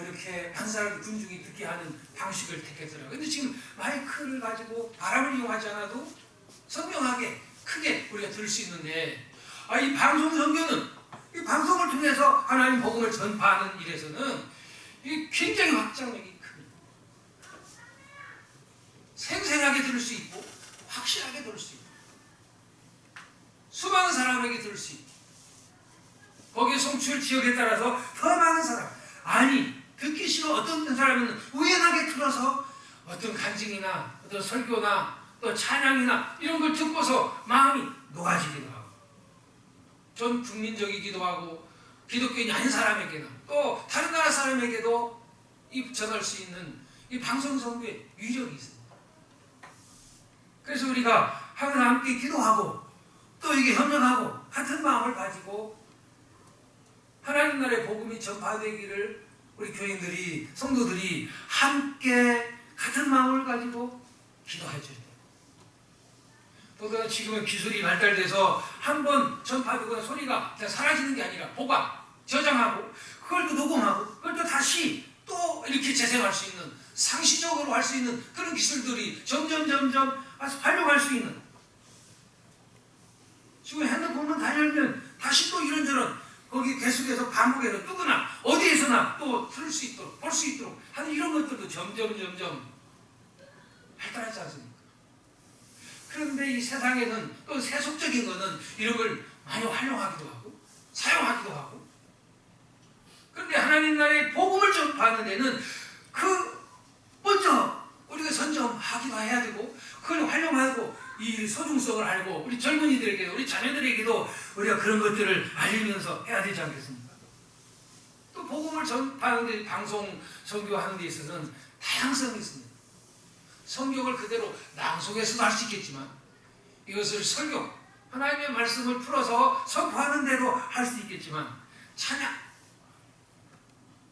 이렇게 한 사람 군중이 듣게 하는 방식을 택했더라고요. 근데 지금 마이크를 가지고 바람을 이용하지 않아도 선명하게 크게 우리가 들을 수 있는데, 이 방송 선교는 이 방송을 통해서 하나님 복음을 전파하는 일에서는 이 굉장히 확장력이 큽니다. 생생하게 들을 수 있고 확실하게 들을 수 있고 수많은 사람에게 들을 수 있고, 거기에 송출 지역에 따라서 더 많은 사람, 아니 듣기 싫어 어떤 사람은 우연하게 틀어서 어떤 간증이나 어떤 설교나 또 찬양이나 이런 걸 듣고서 마음이 녹아지기도 하고, 전 국민적이기도 하고 기독교인이 아닌 사람에게나 또 다른 나라 사람에게도 전할 수 있는 이 방송 선교의 위력이 있습니다. 그래서 우리가 항상 함께 기도하고 또 이게 협력하고 같은 마음을 가지고 하나님 나라의 복음이 전파되기를 우리 교인들이, 성도들이 함께 같은 마음을 가지고 기도해 줘야 돼요. 또 지금은 기술이 발달돼서 한번 전파되거나 소리가 사라지는 게 아니라 보관, 저장하고 그걸 또 녹음하고 그걸 또 다시 또 이렇게 재생할 수 있는, 상시적으로 할 수 있는 그런 기술들이 점점 활용할 수 있는, 지금 핸드폰만 다 열면 다시 또 이런저런 거기 계속해서 반복해서 누구나 어디에서나 또 들을 수 있도록 볼 수 있도록 하는 이런 것들도 점점 발달하지 않습니까? 그런데 이 세상에는 또 세속적인 거는 이런 걸 많이 활용하기도 하고 사용하기도 하고, 그런데 하나님 나라의 복음을 전파하는 데는 먼저 우리가 선점하기도 해야 되고 그걸 활용하고 이 소중성을 알고 우리 젊은이들에게도 우리 자녀들에게도 우리가 그런 것들을 알리면서 해야 되지 않겠습니까? 또 복음을 전파하는 데, 방송 선교하는 데 있어서는 다양성이 있습니다. 성경을 그대로 낭송해서도 할 수 있겠지만 이것을 설교, 하나님의 말씀을 풀어서 선포하는 데도 할 수 있겠지만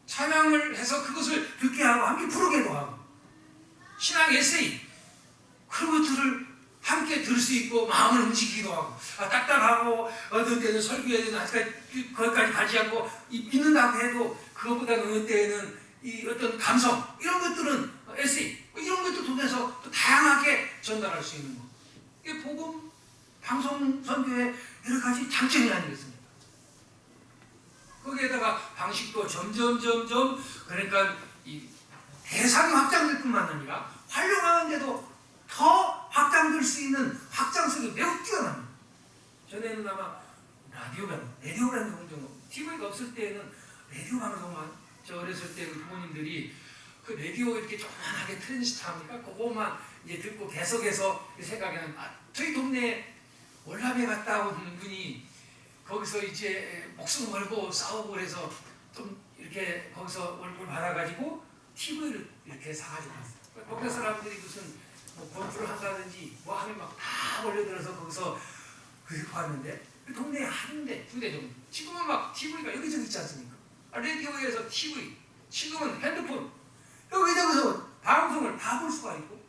찬양을 해서 그것을 듣게 하고 함께 부르게도 하고 신앙 에세이 그런 것들을 함께 들을 수 있고 마음을 움직이기도 하고, 딱딱하고 어떤 때는 설교해야 되는 거기까지 가지 않고 믿는다고 해도 그것보다 어느 때에는 이 어떤 감성 이런 것들은 에세이 이런 것도 통해서 또 다양하게 전달할 수 있는 것, 이게 복음 방송 선교의 여러 가지 장점이 아니겠습니까? 거기에다가 방식도 점점 그러니까 이 대상이 확장될 뿐만 아니라 활용하는데도 더 확장될 수 있는 확장성이 매우 뛰어납니다. 전에는 아마 라디오 방송, TV가 없을 때에는 라디오 방송만, 저 어렸을 때 부모님들이 그 라디오 이렇게 조그만하게 트랜지스터 합니까? 그것만 이제 듣고 계속해서 생각이 나는, 저희 동네에 월남에 갔다 온 분이 거기서 이제 목숨 걸고 싸우고 그래서 좀 이렇게 거기서 월급을 받아가지고 TV를 이렇게 사가지고 왔어요. 동네 사람들이 무슨 권투를 한다든지 뭐 하면 막 다 몰려들어서 거기서 그렇게 봤는데, 그 동네에 한 대, 두 대 정도. 지금은 막 TV가 여기저기 있지 않습니까? 라디오에서 TV, 지금은 핸드폰, 여기저기서 방송을 다 볼 수가 있고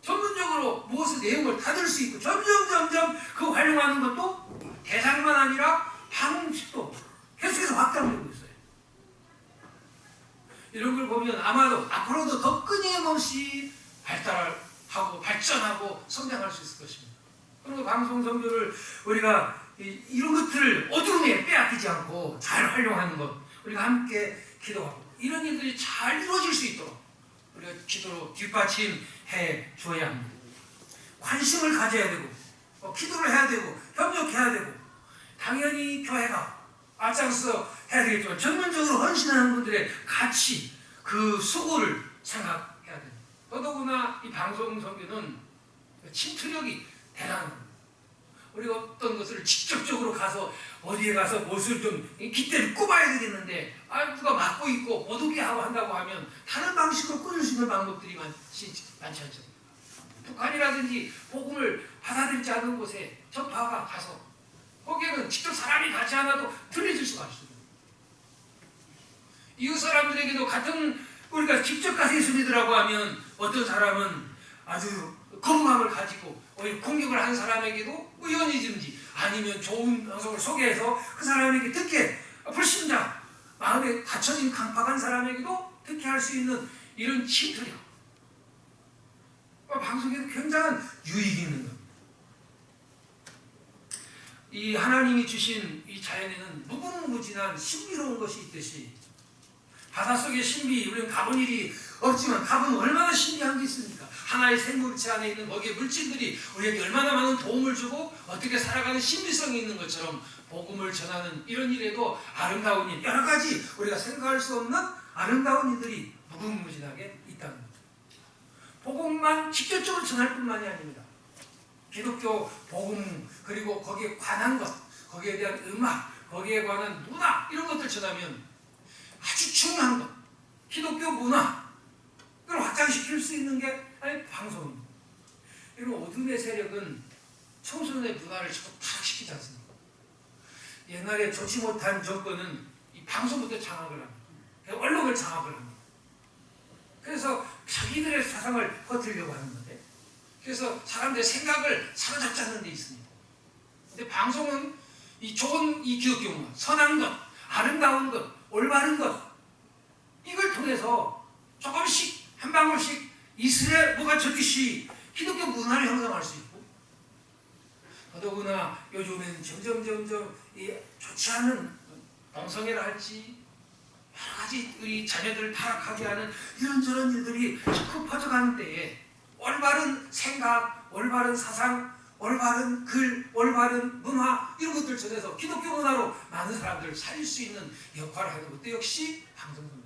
전문적으로 무엇의 내용을 다 들 수 있고 점점 그 활용하는 것도 대상만 아니라 방식도 계속해서 확장되고 있어요. 이런 걸 보면 아마도 앞으로도 더 끊임없이 발달하고 발전하고 성장할 수 있을 것입니다. 그리고 방송 선교를 우리가 이런 것들을 어둠에 빼앗기지 않고 잘 활용하는 것, 우리가 함께 기도하고 이런 일들이 잘 이루어질 수 있도록 우리가 기도로 뒷받침해 주어야 합니다. 관심을 가져야 되고 기도를 해야 되고 협력해야 되고, 당연히 교회가 앞장서 해야 되겠지만 전문적으로 헌신하는 분들의 가치, 그 수고를 생각해야 됩니다. 더더구나 이 방송 선교는 침투력이 대단한 겁니다. 우리가 어떤 것을 직접적으로 가서 어디에 가서 무엇을 좀 깃대를 꼽아야 되겠는데 누가 막고 있고 못 오게 하고 한다고 하면 다른 방식으로 끊을 수 있는 방법들이 많지 않습니까? 북한이라든지 복음을 받아들이지 않는 곳에 전파가 가서 거기에는 직접 사람이 가지 않아도 들려질 수가 있습니다. 이웃 사람들에게도 같은, 우리가 직접 가서 예수 믿으라고 하면 어떤 사람은 아주 거부감을 가지고 공격을 한 사람에게도 우연이든지 아니면 좋은 방송을 소개해서 그 사람에게 듣게 불신자 마음에 닫혀진 강팍한 사람에게도 듣게 할 수 있는 이런 침투력. 방송에도 굉장한 유익이 있는 겁니다. 이 하나님이 주신 이 자연에는 무궁무진한 신비로운 것이 있듯이 바닷속의 신비, 우리는 가본 일이 없지만 가보면 얼마나 신비한 게 있습니까? 하나의 생물체 안에 있는 거기에 물질들이 우리에게 얼마나 많은 도움을 주고 어떻게 살아가는 신비성이 있는 것처럼 복음을 전하는 이런 일에도 아름다운 일, 여러 가지 우리가 생각할 수 없는 아름다운 일들이 무궁무진하게 있다는 거죠. 복음만 직접적으로 전할 뿐만이 아닙니다. 기독교 복음, 그리고 거기에 관한 것, 거기에 대한 음악, 거기에 관한 문화, 이런 것들 전하면 아주 중요한 것, 기독교 문화, 그걸 확장시킬 수 있는 게 아니 방송입니다. 이런 어둠의 세력은 청소년의 문화를 자꾸 타락시키지 않습니까? 옛날에 좋지 못한 정권은 이 방송부터 장악을 합니다. 언론을 장악을 합니다. 그래서 자기들의 사상을 퍼뜨리려고 하는 건데, 그래서 사람들의 생각을 사로잡지 않는 데 있습니다. 근데 방송은 이 좋은 이 기독교 문화, 선한 것, 아름다운 것, 올바른 것, 이걸 통해서 조금씩 한 방울씩 이슬에 뭐가 젖듯이 기독교 문화를 형성할 수 있고, 더더구나 요즘에는 점점 이 좋지 않은 동성애라 할지 여러 가지 우리 자녀들을 타락하게 하는 이런저런 일들이 자꾸 퍼져가는 때에 올바른 생각, 올바른 사상, 올바른 글, 올바른 문화, 이런 것들 전해서 기독교 문화로 많은 사람들을 살릴 수 있는 역할을 하는 것도 역시 방송입니다.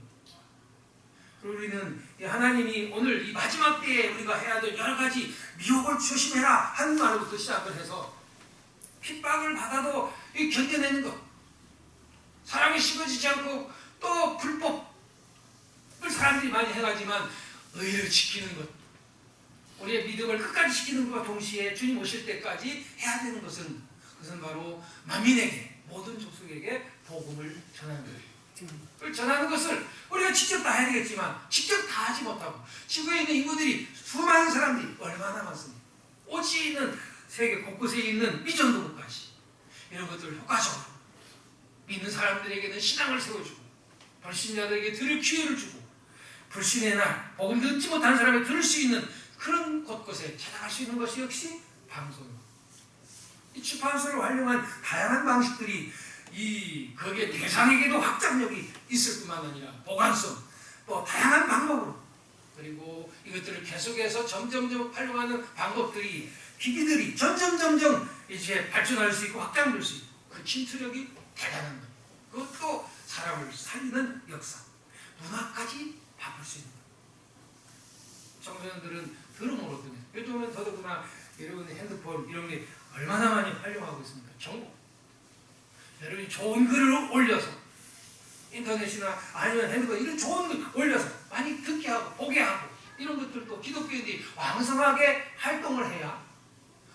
그리고 우리는 하나님이 오늘 이 마지막 때에 우리가 해야 될 여러 가지 미혹을 조심해라 하는 말부터 시작을 해서 핍박을 받아도 견뎌내는 것, 사랑이 식어지지 않고 또 불법을 사람들이 많이 해가지만 의를 지키는 것, 우리의 믿음을 끝까지 지키는 것과 동시에 주님 오실 때까지 해야 되는 것은, 그것은 바로 만민에게, 모든 족속에게 복음을 전하는 거예요. 그걸 전하는 것을 우리가 직접 다 해야 되겠지만 직접 다 하지 못하고 지구에 있는 인구들이 수많은 사람들이 얼마나 많습니까? 오지 있는 세계 곳곳에 있는 미전도국까지 이런 것들을 효과적으로 믿는 사람들에게는 신앙을 세워주고, 불신자들에게 들을 기회를 주고, 불신의 날 복음 듣지 못하는 사람이 들을 수 있는 그런 곳곳에 찾아갈 수 있는 것이 역시 방송입니다. 이 출판소를 활용한 다양한 방식들이 거기에 대상에게도 확장력이 있을 뿐만 아니라 보관성, 또 다양한 방법으로, 그리고 이것들을 계속해서 점점 활용하는 방법들이, 기기들이 점점 이제 발전할 수 있고 확장될 수 있고, 그 침투력이 대단한 것. 그것도 사람을 살리는 역사, 문화까지 바꿀 수 있는 것. 청소년들은 들어모르거든요. 요즘은 더더구나 여러분 핸드폰 이런 게 얼마나 많이 활용하고 있습니까? 정보. 여러분이 좋은 글을 올려서 인터넷이나 아니면 핸드폰 이런 좋은 글 올려서 많이 듣게 하고 보게 하고, 이런 것들도 기독교인들이 왕성하게 활동을 해야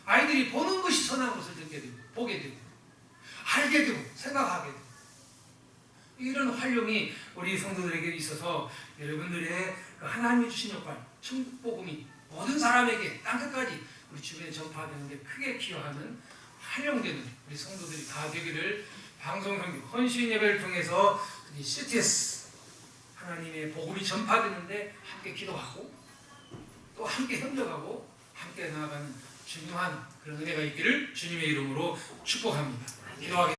아이들이 보는 것이 선한 것을 듣게 되고 보게 되고 알게 되고 생각하게 되고, 이런 활용이 우리 성도들에게 있어서 여러분들의 그 하나님이 주신 역할, 천국복음이 모든 사람에게 땅끝까지 우리 주변에 전파되는 데 크게 기여하는, 활용되는 우리 성도들이 다 되기를 방송선교 헌신 예배를 통해서 이 CTS 하나님의 복음이 전파되는데 함께 기도하고 또 함께 협력하고 함께 나아가는 중요한 그런 은혜가 있기를 주님의 이름으로 축복합니다. 기도하겠습니다.